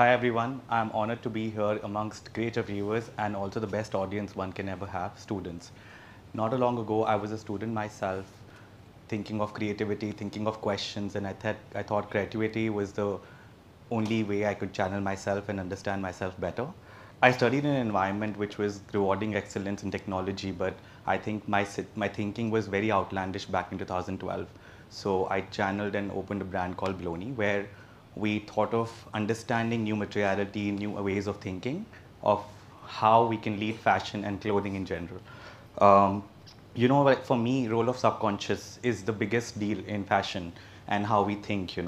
Hi everyone, I'm honored to be here amongst great reviewers and also the best audience one can ever have, students. Not long ago, I was a student myself, thinking of creativity, thinking of questions, and I thought creativity was the only way I could channel myself and understand myself better. I studied in an environment which was rewarding excellence in technology, but I think my thinking was very outlandish back in 2012. So I channeled and opened a brand called Bloni, where we thought of understanding new materiality, new ways of thinking, of how we can lead fashion and clothing in general. Um, like for me, role of subconscious is the biggest deal in fashion and how we think.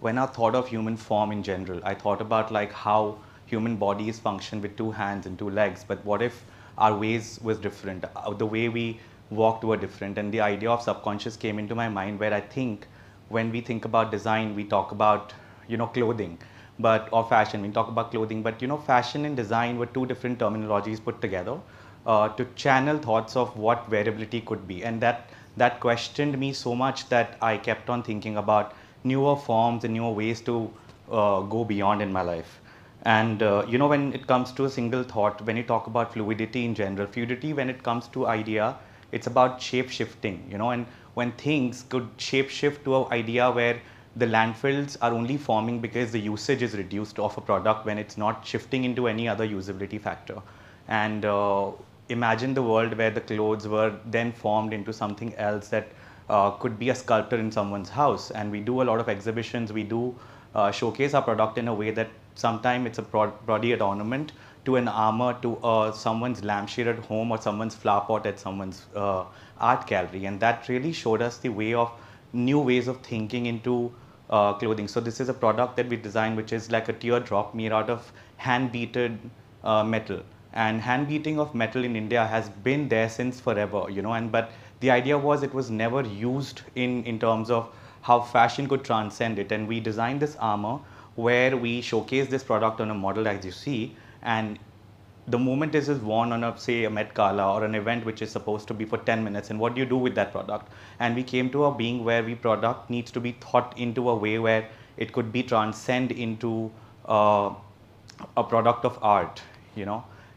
When I thought of human form in general, I thought about like how human bodies function with two hands and two legs. But what if our ways was different? The way we walked were different. And the idea of subconscious came into my mind, where I think when we think about design, we talk about, clothing, or fashion. We talk about clothing, but fashion and design were two different terminologies put together to channel thoughts of what variability could be. And that questioned me so much that I kept on thinking about newer forms and newer ways to go beyond in my life. And when it comes to a single thought, when you talk about fluidity in general, fluidity when it comes to idea, it's about shape shifting. And when things could shape shift to an idea where the landfills are only forming because the usage is reduced of a product when it's not shifting into any other usability factor. And imagine the world where the clothes were then formed into something else that could be a sculptor in someone's house. And we do a lot of exhibitions. We do showcase our product in a way that sometimes it's a body ornament to an armor to someone's lampshade at home or someone's flower pot at someone's art gallery. And that really showed us the way of new ways of thinking into clothing. So this is a product that we designed, which is like a teardrop made out of hand-beaten metal. And hand beating of metal in India has been there since forever. And but the idea was it was never used in terms of how fashion could transcend it. And we designed this armor where we showcase this product on a model as you see, and the moment this is worn on say a Met Gala or an event which is supposed to be for 10 minutes, and what do you do with that product? And we came to a being where we product needs to be thought into a way where it could be transcend into a product of art.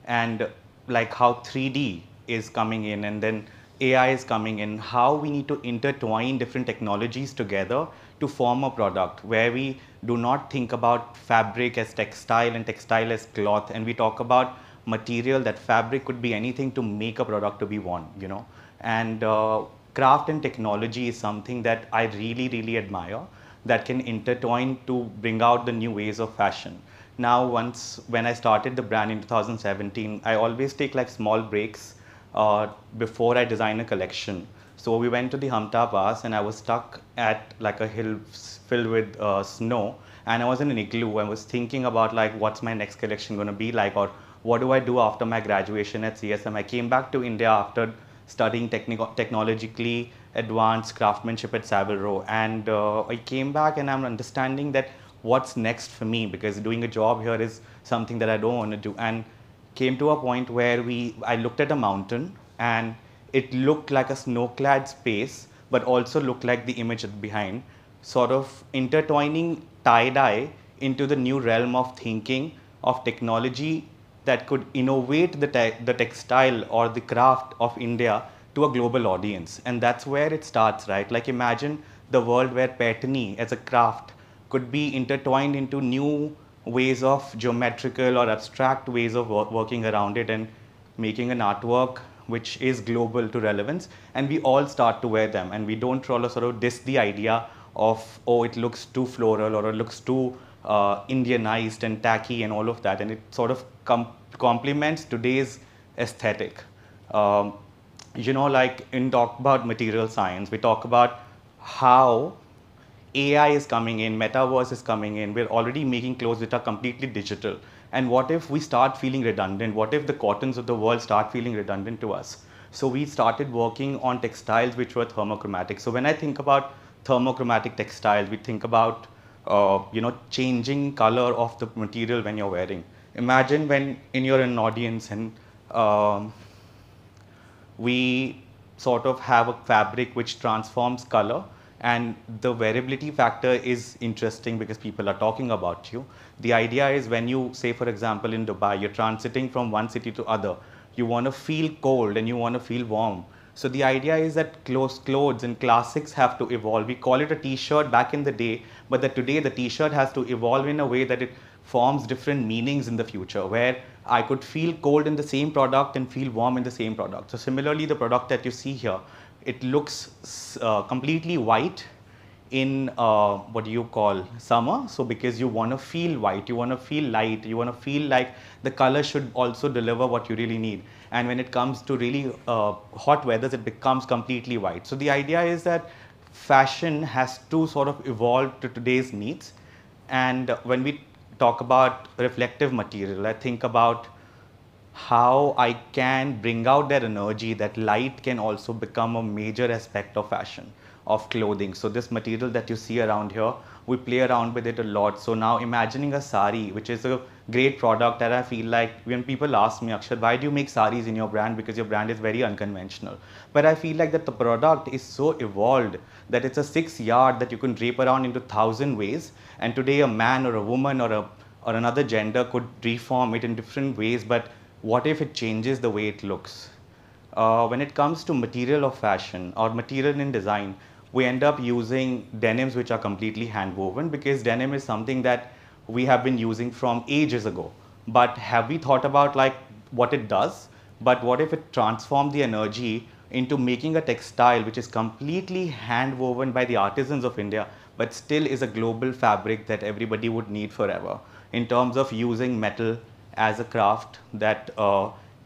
And like how 3D is coming in and then AI is coming in, how we need to intertwine different technologies together to form a product where we do not think about fabric as textile and textile as cloth, and we talk about material that fabric could be anything to make a product to be worn. And craft and technology is something that I really, really admire, that can intertwine to bring out the new ways of fashion. Now, when I started the brand in 2017, I always take like small breaks before I design a collection. So we went to the Hamta Pass and I was stuck at like a hill filled with snow, and I was in an igloo. I was thinking about like what's my next collection going to be like, or what do I do after my graduation at CSM. I came back to India after studying technologically advanced craftsmanship at Savile Row, and I came back and I'm understanding that what's next for me, because doing a job here is something that I don't want to do. And came to a point where I looked at a mountain and it looked like a snow-clad space, but also looked like the image behind, sort of intertwining tie-dye into the new realm of thinking of technology that could innovate the textile or the craft of India to a global audience. And that's where it starts, right? Like imagine the world where patterning as a craft could be intertwined into new ways of geometrical or abstract ways of working around it and making an artwork which is global to relevance, and we all start to wear them, and we don't sort of diss the idea of, oh, it looks too floral or it looks too Indianized and tacky and all of that, and it sort of complements today's aesthetic. Um, like in talk about material science, we talk about how AI is coming in, metaverse is coming in. We're already making clothes that are completely digital. And what if we start feeling redundant? What if the cottons of the world start feeling redundant to us? So we started working on textiles which were thermochromatic. So when I think about thermochromatic textiles, we think about changing color of the material when you're wearing. Imagine when you're in an audience and um, we sort of have a fabric which transforms color, And the variability factor is interesting because people are talking about you. The idea is when you say, for example, in Dubai, you're transiting from one city to other, you want to feel cold and you want to feel warm. So the idea is that clothes and classics have to evolve. We call it a t-shirt back in the day, but that today the t-shirt has to evolve in a way that it forms different meanings in the future, where I could feel cold in the same product and feel warm in the same product. So similarly, the product that you see here, it looks completely white in what do you call summer. So because you want to feel white, you want to feel light, you want to feel like the color should also deliver what you really need. And when it comes to really hot weathers, it becomes completely white. So the idea is that fashion has to sort of evolve to today's needs. And when we talk about reflective material, I think about how I can bring out that energy, that light can also become a major aspect of fashion, of clothing. So this material that you see around here, we play around with it a lot. So now imagining a sari, which is a great product that I feel like when people ask me, Akshat, why do you make saris in your brand? Because your brand is very unconventional. But I feel like that the product is so evolved that it's a 6 yard that you can drape around into 1,000 ways. And today a man or a woman or another gender could reform it in different ways, but what if it changes the way it looks? When it comes to material of fashion or material in design, we end up using denims which are completely hand woven, because denim is something that we have been using from ages ago. But have we thought about like what it does? But what if it transformed the energy into making a textile which is completely hand woven by the artisans of India, but still is a global fabric that everybody would need forever, in terms of using metal as a craft that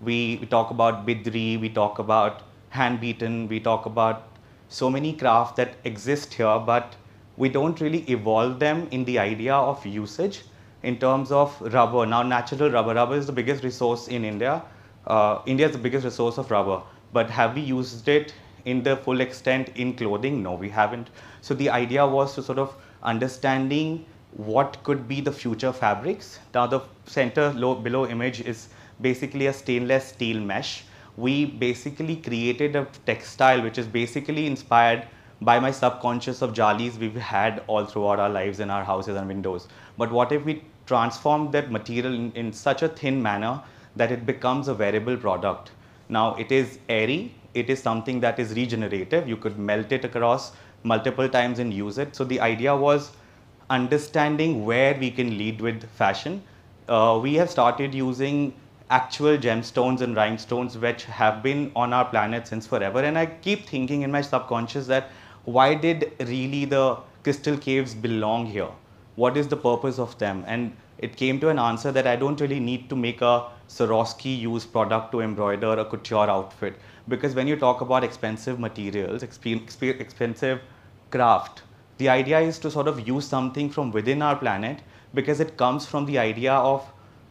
we talk about bidri, we talk about hand beaten, we talk about so many crafts that exist here, but we don't really evolve them in the idea of usage in terms of rubber. Now, natural rubber, rubber is the biggest resource in India. India is the biggest resource of rubber, but have we used it in the full extent in clothing? No, we haven't. So the idea was to sort of understanding what could be the future fabrics. Now the center below image is basically a stainless steel mesh. We basically created a textile which is basically inspired by my subconscious of jalis we've had all throughout our lives in our houses and windows. But what if we transform that material in such a thin manner that it becomes a wearable product? Now it is airy, it is something that is regenerative. You could melt it across multiple times and use it. So the idea was understanding where we can lead with fashion. We have started using actual gemstones and rhinestones which have been on our planet since forever. And I keep thinking in my subconscious that why did really the crystal caves belong here? What is the purpose of them? And it came to an answer that I don't really need to make a Swarovski used product to embroider a couture outfit. Because when you talk about expensive materials, expensive craft, the idea is to sort of use something from within our planet, because it comes from the idea of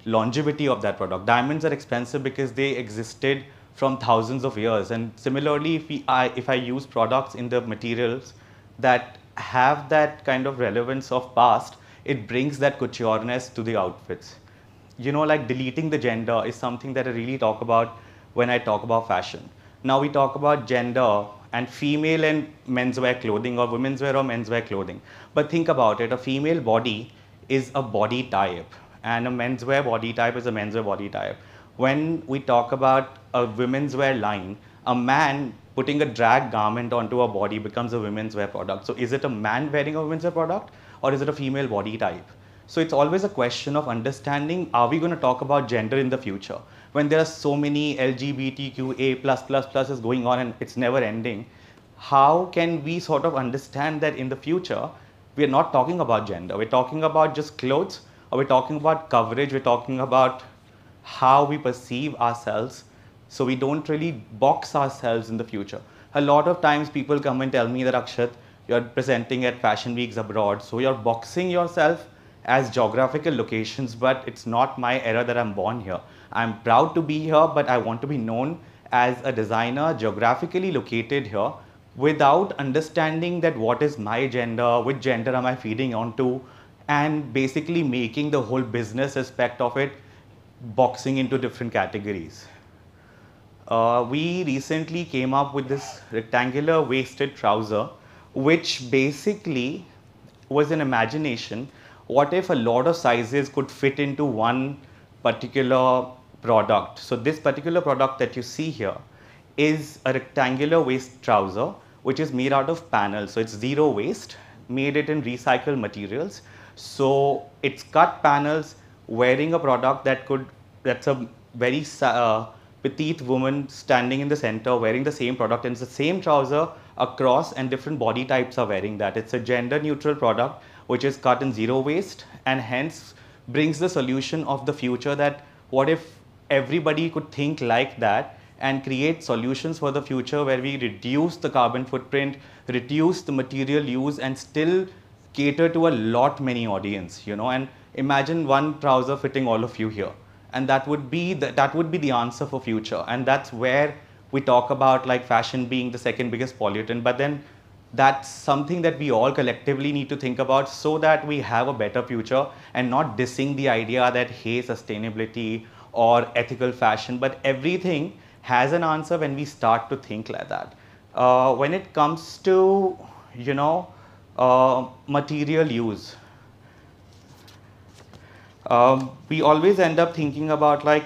longevity of that product. Diamonds are expensive because they existed from thousands of years. And similarly, if I use products in the materials that have that kind of relevance of past, it brings that coutureness to the outfits. You know, like deleting the gender is something that I really talk about when I talk about fashion. Now we talk about gender and female and menswear clothing, or women's wear or menswear clothing. But think about it, a female body is a body type and a menswear body type is a menswear body type. When we talk about a women's wear line, a man putting a drag garment onto a body becomes a women's wear product. So is it a man wearing a women's wear product, or is it a female body type? So it's always a question of understanding, are we going to talk about gender in the future? When there are so many LGBTQA++ is going on and it's never ending, how can we sort of understand that in the future, we're not talking about gender, we're talking about just clothes, or we're talking about coverage, we're talking about how we perceive ourselves, so we don't really box ourselves in the future. A lot of times people come and tell me that, Akshat, you're presenting at fashion weeks abroad, so you're boxing yourself as geographical locations, but it's not my era that I'm born here. I'm proud to be here, but I want to be known as a designer geographically located here, without understanding that what is my gender, which gender am I feeding onto, and basically making the whole business aspect of it boxing into different categories. We recently came up with this rectangular waisted trouser, which basically was an imagination. What if a lot of sizes could fit into one particular product? So this particular product that you see here is a rectangular waist trouser which is made out of panels. So it's zero waste, made it in recycled materials. So it's cut panels wearing a product that's a very petite woman standing in the center wearing the same product, and it's the same trouser across, and different body types are wearing that. It's a gender neutral product which is cut in zero waste, and hence brings the solution of the future, that what if everybody could think like that and create solutions for the future where we reduce the carbon footprint, reduce the material use, and still cater to a lot many audience, you know. And imagine one trouser fitting all of you here, and that would be the answer for future. And that's where we talk about like fashion being the second biggest pollutant, but then that's something that we all collectively need to think about so that we have a better future, and not dissing the idea that hey, sustainability or ethical fashion, but everything has an answer when we start to think like that. When it comes to, you know, material use, we always end up thinking about like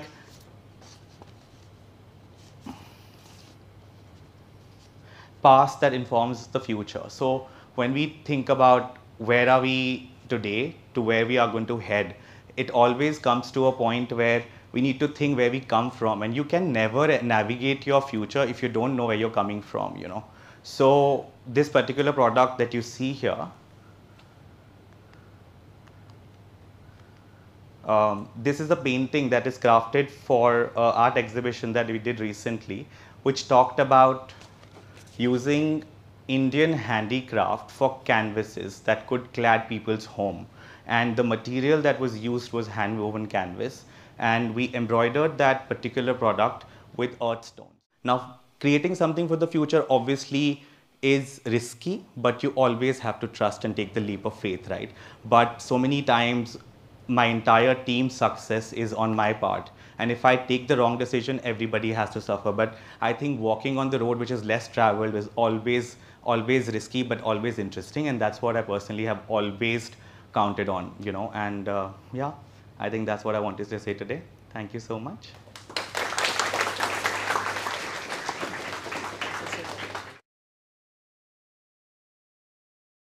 past that informs the future. So when we think about where are we today to where we are going to head, it always comes to a point where we need to think where we come from, and you can never navigate your future if you don't know where you're coming from, you know. So this particular product that you see here, this is a painting that is crafted for an art exhibition that we did recently, which talked about using Indian handicraft for canvases that could clad people's home. And the material that was used was hand-woven canvas, and we embroidered that particular product with earth stones. Now, creating something for the future obviously is risky, but you always have to trust and take the leap of faith, right? But so many times my entire team's success is on my part, and if I take the wrong decision, everybody has to suffer. But I think walking on the road which is less traveled is always risky, but always interesting, and that's what I personally have always counted on, you know. And yeah, I think that's what I wanted to say today. Thank you so much.